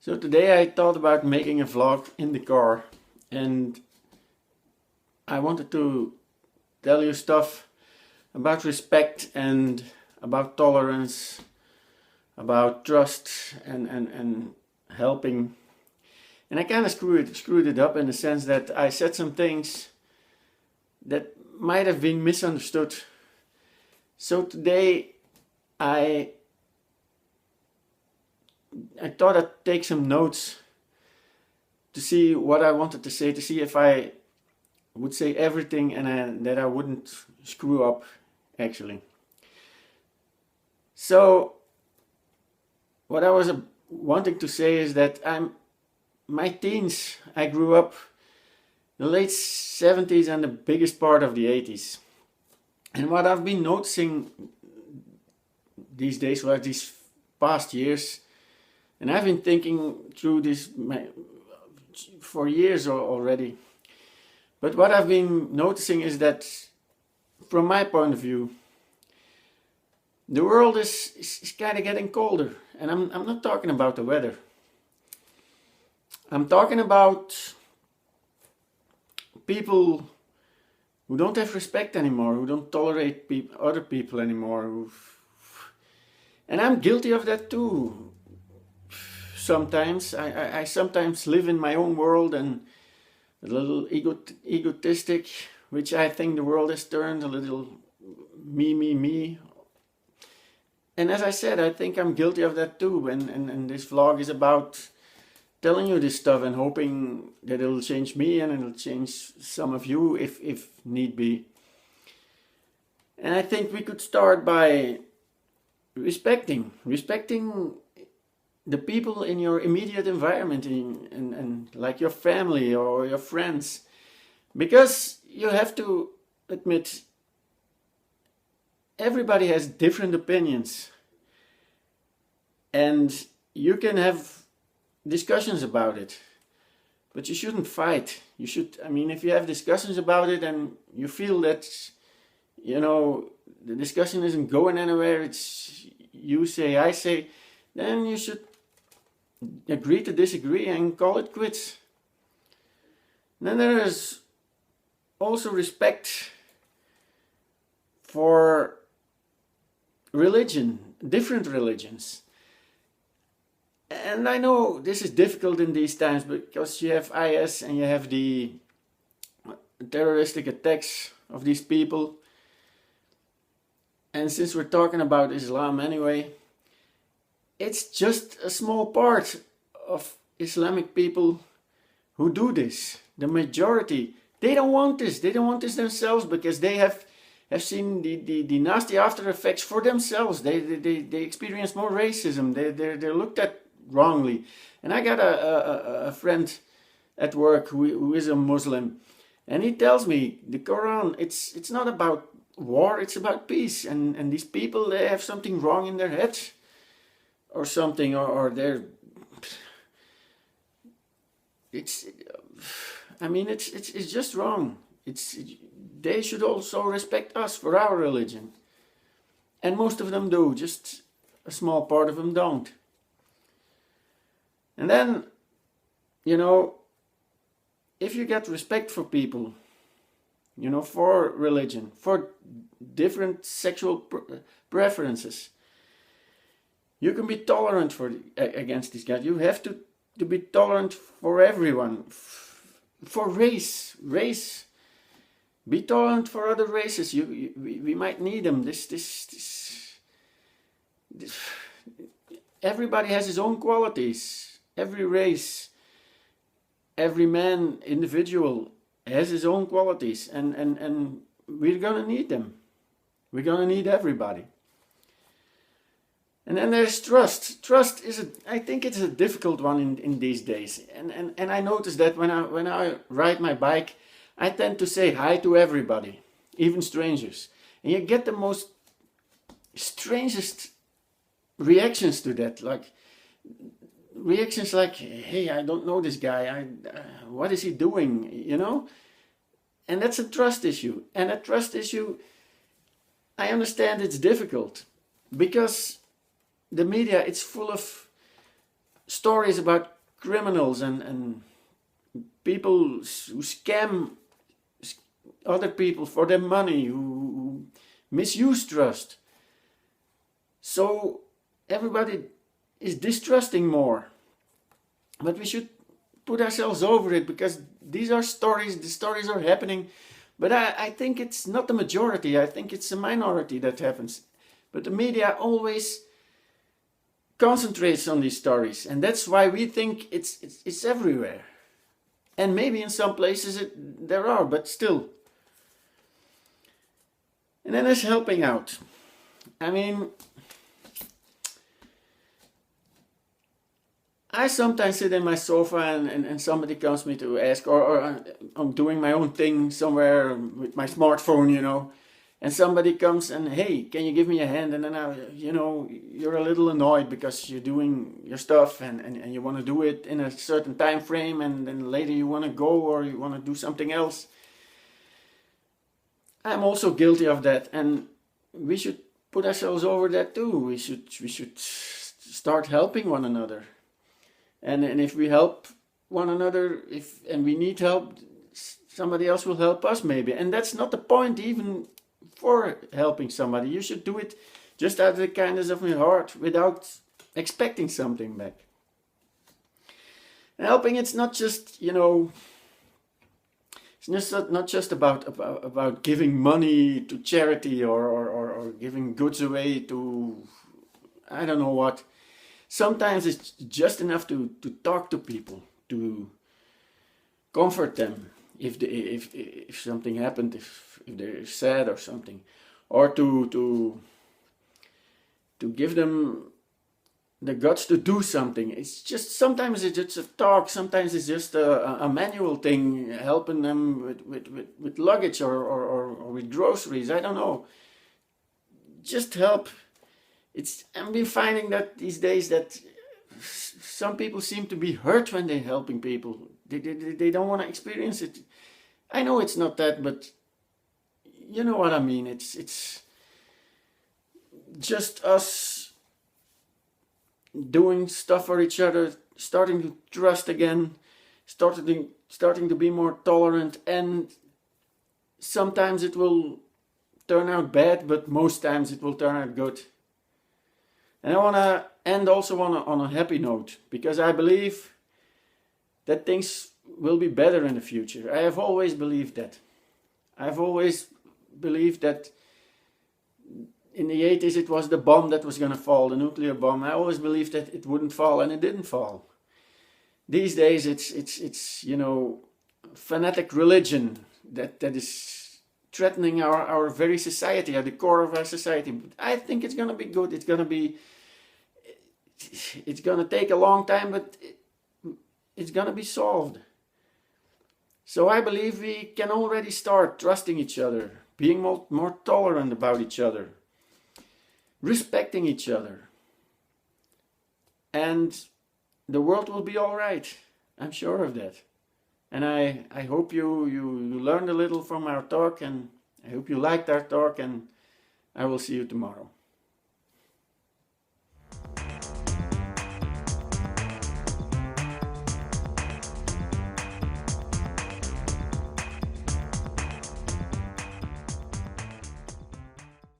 So today I thought about making a vlog in the car, and I wanted to tell you stuff about respect and about tolerance, about trust and helping. And I kind of screwed it up in the sense that I said some things that might have been misunderstood. So today I thought I'd take some notes to see what I wanted to say, to see if I would say everything and that I wouldn't screw up actually. So what I was wanting to say is that my teens, I grew up the late 70s and the biggest part of the 80s. And what I've been noticing these days, or these past years, and I've been thinking through this for years already. But what I've been noticing is that, from my point of view, the world is kind of getting colder. And I'm not talking about the weather. I'm talking about people who don't have respect anymore, who don't tolerate other people anymore. And I'm guilty of that too. Sometimes I sometimes live in my own world and a little egotistic, which I think the world has turned a little me. And as I said, I think I'm guilty of that too. And this vlog is about telling you this stuff and hoping that it'll change me and it'll change some of you if need be. And I think we could start by respecting the people in your immediate environment and like your family or your friends, because you have to admit everybody has different opinions and you can have discussions about it, but you shouldn't fight. You should, if you have discussions about it and you feel that, the discussion isn't going anywhere, it's you say, I say, then you should agree to disagree and call it quits. And then there is also respect for religion, different religions. And I know this is difficult in these times because you have IS and you have the terroristic attacks of these people. And since we're talking about Islam anyway, it's just a small part of Islamic people who do this. The majority, they don't want this. They don't want this themselves because they have seen the nasty after effects for themselves. They experience more racism. They're looked at wrongly. And I got a friend at work who is a Muslim, and he tells me the Quran, it's not about war, it's about peace. And these people, they have something wrong in their heads or something, or they're it's just wrong. They should also respect us for our religion, and most of them do, just a small part of them don't. And then, if you get respect for people, for religion, for different sexual preferences, you can be tolerant against these guys. You have to be tolerant for everyone, for race. Be tolerant for other races. We might need them. This. Everybody has his own qualities. Every race, every man, individual has his own qualities, and we're gonna need them. We're gonna need everybody. And then there's trust. Trust I think it's a difficult one in these days. And I notice that when I ride my bike, I tend to say hi to everybody, even strangers. And you get the most strangest reactions to that, reactions like, hey, I don't know this guy, what is he doing, And that's a trust issue. And a trust issue, I understand it's difficult because the media, it's full of stories about criminals and people who scam other people for their money, who misuse trust. So everybody is distrusting more. But we should put ourselves over it, because these are stories, the stories are happening. But I think it's not the majority, I think it's a minority that happens. But the media always concentrates on these stories, and that's why we think it's everywhere. And maybe in some places there are, but still. And then there's helping out. I mean, I sometimes sit in my sofa and somebody comes me to ask, or I'm doing my own thing somewhere with my smartphone, and somebody comes and, hey, can you give me a hand? And then you're a little annoyed because you're doing your stuff and you want to do it in a certain time frame, and then later you want to go or you want to do something else. I'm also guilty of that, and we should put ourselves over that too. We should start helping one another. And if we help one another, and we need help, somebody else will help us maybe. And that's not the point even for helping somebody. You should do it just out of the kindness of your heart, without expecting something back. And helping, it's not just, it's not just about giving money to charity or giving goods away to I don't know what. Sometimes it's just enough to talk to people, to comfort them if something happened, if they're sad or something, or to give them the guts to do something. It's just, sometimes it's just a talk, sometimes it's just a manual thing, helping them with luggage or with groceries, I don't know. Just help. I've been finding that these days that some people seem to be hurt when they're helping people. They don't want to experience it. I know it's not that, but you know what I mean. It's just us doing stuff for each other, starting to trust again, starting to be more tolerant, and sometimes it will turn out bad, but most times it will turn out good. And I want to end also on a happy note, because I believe that things will be better in the future. I have always believed that. I've always believed that in the 80s it was the bomb that was going to fall, the nuclear bomb. I always believed that it wouldn't fall, and it didn't fall. These days it's fanatic religion that is threatening our very society, at the core of our society. But I think it's going to be good. It's going to take a long time, but it's going to be solved. So I believe we can already start trusting each other, being more tolerant about each other, respecting each other. And the world will be all right. I'm sure of that. And I hope you learned a little from our talk, and I hope you liked our talk, and I will see you tomorrow.